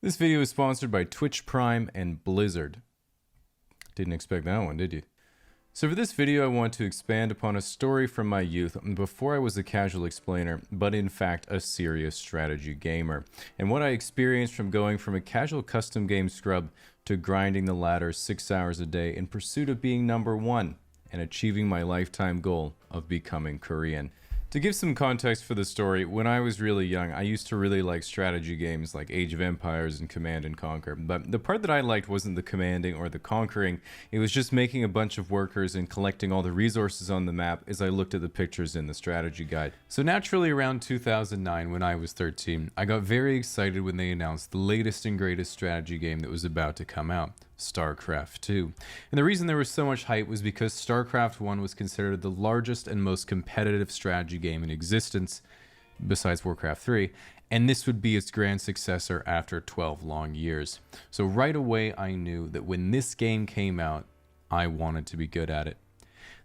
This video is sponsored by Twitch Prime and Blizzard. Didn't expect that one, did you? So for this video, I want to expand upon a story from my youth before I was a casual explainer, but in fact a serious strategy gamer, and what I experienced from going from a casual custom game scrub to grinding the ladder 6 hours a day in pursuit of being number one and achieving my lifetime goal of becoming Korean. To give some context for the story, when I was really young, I used to really like strategy games like Age of Empires and Command and Conquer, but the part that I liked wasn't the commanding or the conquering, it was just making a bunch of workers and collecting all the resources on the map as I looked at the pictures in the strategy guide. So naturally around 2009, when I was 13, I got very excited when they announced the latest and greatest strategy game that was about to come out. StarCraft 2. And the reason there was so much hype was because StarCraft 1 was considered the largest and most competitive strategy game in existence, besides Warcraft 3, and this would be its grand successor after 12 long years. So right away I knew that when this game came out, I wanted to be good at it.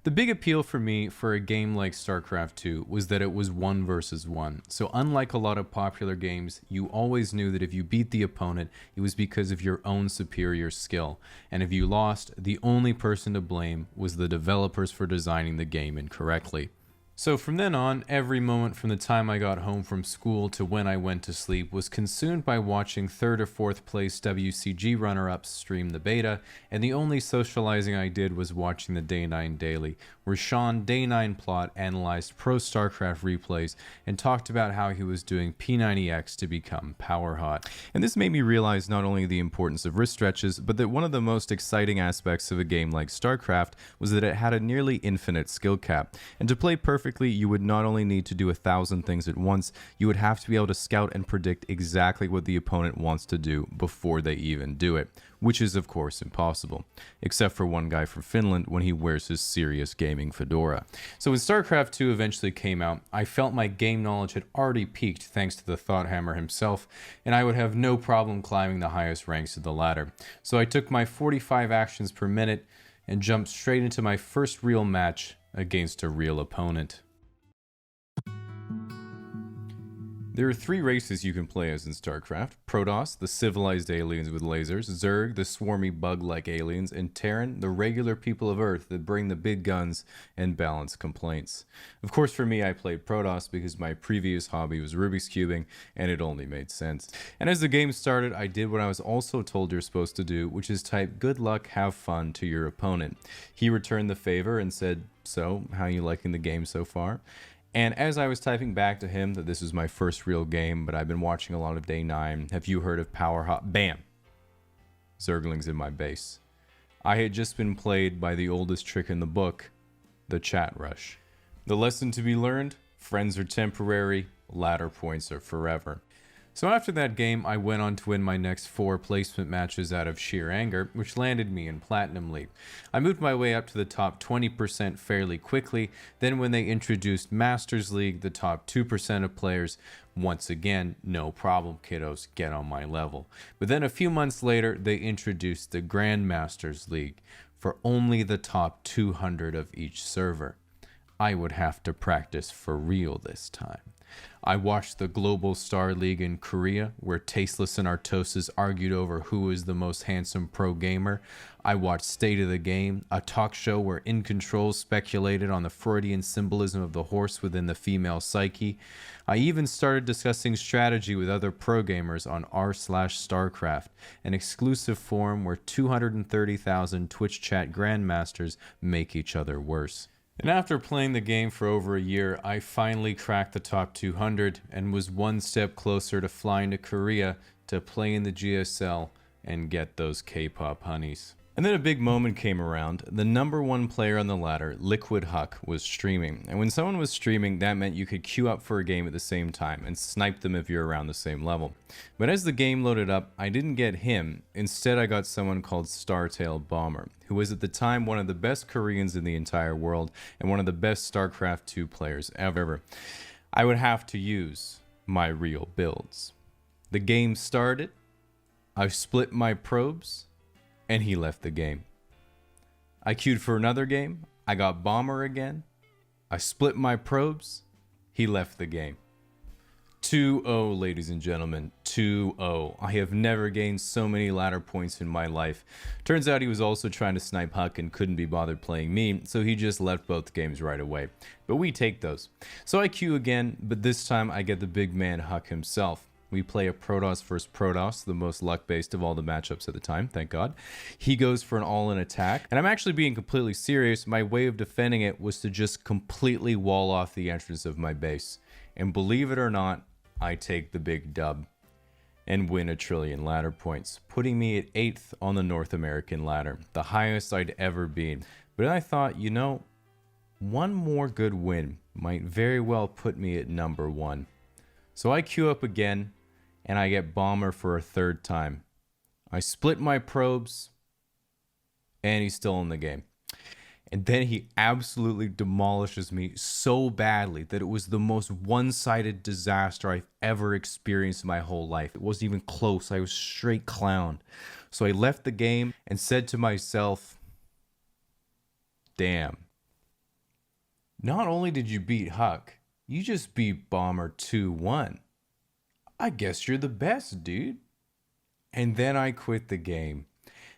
The big appeal for me for a game like StarCraft 2 was that it was 1 versus 1. So unlike a lot of popular games, you always knew that if you beat the opponent, it was because of your own superior skill. And if you lost, the only person to blame was the developers for designing the game incorrectly. So from then on, every moment from the time I got home from school to when I went to sleep was consumed by watching 3rd or 4th place WCG runner-ups stream the beta, and the only socializing I did was watching the Day 9 Daily, where Sean Day 9 Plot analyzed pro StarCraft replays and talked about how he was doing P90X to become power hot. And this made me realize not only the importance of wrist stretches, but that one of the most exciting aspects of a game like StarCraft was that it had a nearly infinite skill cap, and to play perfectly, you would not only need to do 1,000 things at once, you would have to be able to scout and predict exactly what the opponent wants to do before they even do it, which is of course impossible, except for one guy from Finland when he wears his serious gaming fedora. So when StarCraft 2 eventually came out, I felt my game knowledge had already peaked thanks to the Thought Hammer himself, and I would have no problem climbing the highest ranks of the ladder. So I took my 45 actions per minute and jumped straight into my first real match against a real opponent. There are 3 races you can play as in StarCraft: Protoss, the civilized aliens with lasers; Zerg, the swarmy bug-like aliens; and Terran, the regular people of Earth that bring the big guns and balance complaints. Of course, for me, I played Protoss because my previous hobby was Rubik's Cubing, and it only made sense. And as the game started, I did what I was also told you're supposed to do, which is type "good luck, have fun" to your opponent. He returned the favor and said, "So, how are you liking the game so far?" And as I was typing back to him that this was my first real game, but I've been watching a lot of Day 9, have you heard of Power Hot? Bam! Zerglings in my base. I had just been played by the oldest trick in the book, the chat rush. The lesson to be learned: friends are temporary, ladder points are forever. So after that game, I went on to win my next 4 placement matches out of sheer anger, which landed me in Platinum League. I moved my way up to the top 20% fairly quickly. Then when they introduced Masters League, the top 2% of players, once again, no problem, kiddos, get on my level. But then a few months later, they introduced the Grandmasters League for only the top 200 of each server. I would have to practice for real this time. I watched the Global Star League in Korea, where Tasteless and Artosis argued over who is the most handsome pro gamer. I watched State of the Game, a talk show where In Control speculated on the Freudian symbolism of the horse within the female psyche. I even started discussing strategy with other pro gamers on r/StarCraft, an exclusive forum where 230,000 Twitch chat grandmasters make each other worse. And after playing the game for over a year, I finally cracked the top 200 and was one step closer to flying to Korea to play in the GSL and get those K-pop honeys. And then a big moment came around. The number 1 player on the ladder, Liquid Huck, was streaming. And when someone was streaming, that meant you could queue up for a game at the same time and snipe them if you're around the same level. But as the game loaded up, I didn't get him. Instead, I got someone called Startail Bomber, who was at the time one of the best Koreans in the entire world and one of the best StarCraft 2 players ever. I would have to use my real builds. The game started, I split my probes, and he left the game. I queued for another game, I got Bomber again, I split my probes, he left the game. 2-0, ladies and gentlemen. 2-0. I have never gained so many ladder points in my life. Turns out he was also trying to snipe Huck and couldn't be bothered playing me, so he just left both games right away. But we take those. So I queue again, but this time I get the big man Huck himself. We play a Protoss versus Protoss, the most luck-based of all the matchups at the time, thank God. He goes for an all-in attack, and I'm actually being completely serious. My way of defending it was to just completely wall off the entrance of my base. And believe it or not, I take the big dub and win 1 trillion ladder points, putting me at 8th on the North American ladder, the highest I'd ever been. But I thought, you know, one more good win might very well put me at number 1. So I queue up again, and I get Bomber for a 3rd time. I split my probes, and he's still in the game. And then he absolutely demolishes me so badly that it was the most one-sided disaster I've ever experienced in my whole life. It wasn't even close. I was straight clown. So I left the game and said to myself, damn. Not only did you beat Huck, you just beat Bomber 2-1. I guess you're the best, dude. And then I quit the game.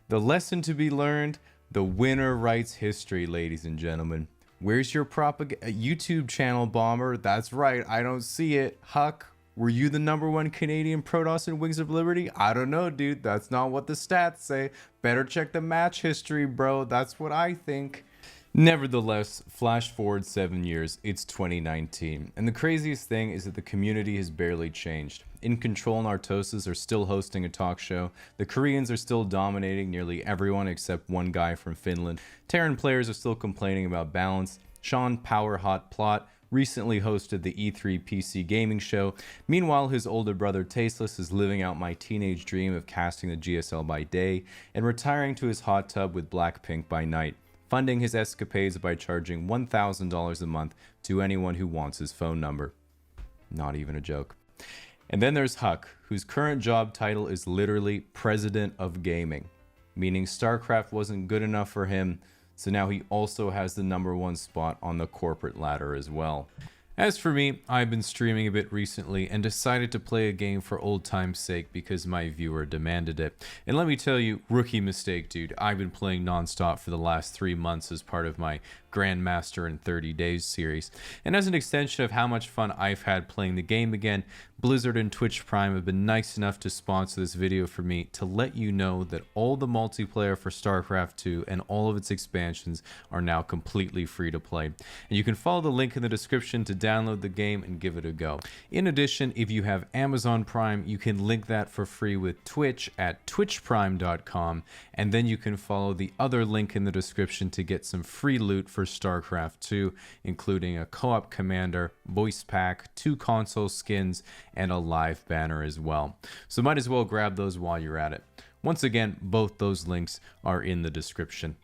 The lesson to be learned: the winner writes history, ladies and gentlemen. Where's your YouTube channel, Bomber? That's right, I don't see it. Huck, were you the #1 Canadian Protoss in Wings of Liberty? I don't know, dude. That's not what the stats say. Better check the match history, bro. That's what I think. Nevertheless, flash forward 7 years, it's 2019, and the craziest thing is that the community has barely changed. In Control and Artosis are still hosting a talk show, the Koreans are still dominating nearly everyone except one guy from Finland, Terran players are still complaining about balance, Sean Power Hot Plot recently hosted the E3 PC gaming show. Meanwhile, his older brother Tasteless is living out my teenage dream of casting the GSL by day and retiring to his hot tub with Blackpink by night, funding his escapades by charging $1,000 a month to anyone who wants his phone number. Not even a joke. And then there's Huck, whose current job title is literally President of Gaming, meaning StarCraft wasn't good enough for him, so now he also has the #1 spot on the corporate ladder as well. As for me, I've been streaming a bit recently and decided to play a game for old time's sake because my viewer demanded it. And let me tell you, rookie mistake, dude. I've been playing nonstop for the last 3 months as part of my Grandmaster in 30 Days series. And as an extension of how much fun I've had playing the game again, Blizzard and Twitch Prime have been nice enough to sponsor this video for me to let you know that all the multiplayer for StarCraft 2 and all of its expansions are now completely free to play. And you can follow the link in the description to download the game and give it a go. In addition, if you have Amazon Prime, you can link that for free with Twitch at twitchprime.com, and then you can follow the other link in the description to get some free loot for StarCraft 2, including a co-op commander, voice pack, 2 console skins, and a live banner as well. So might as well grab those while you're at it. Once again, both those links are in the description.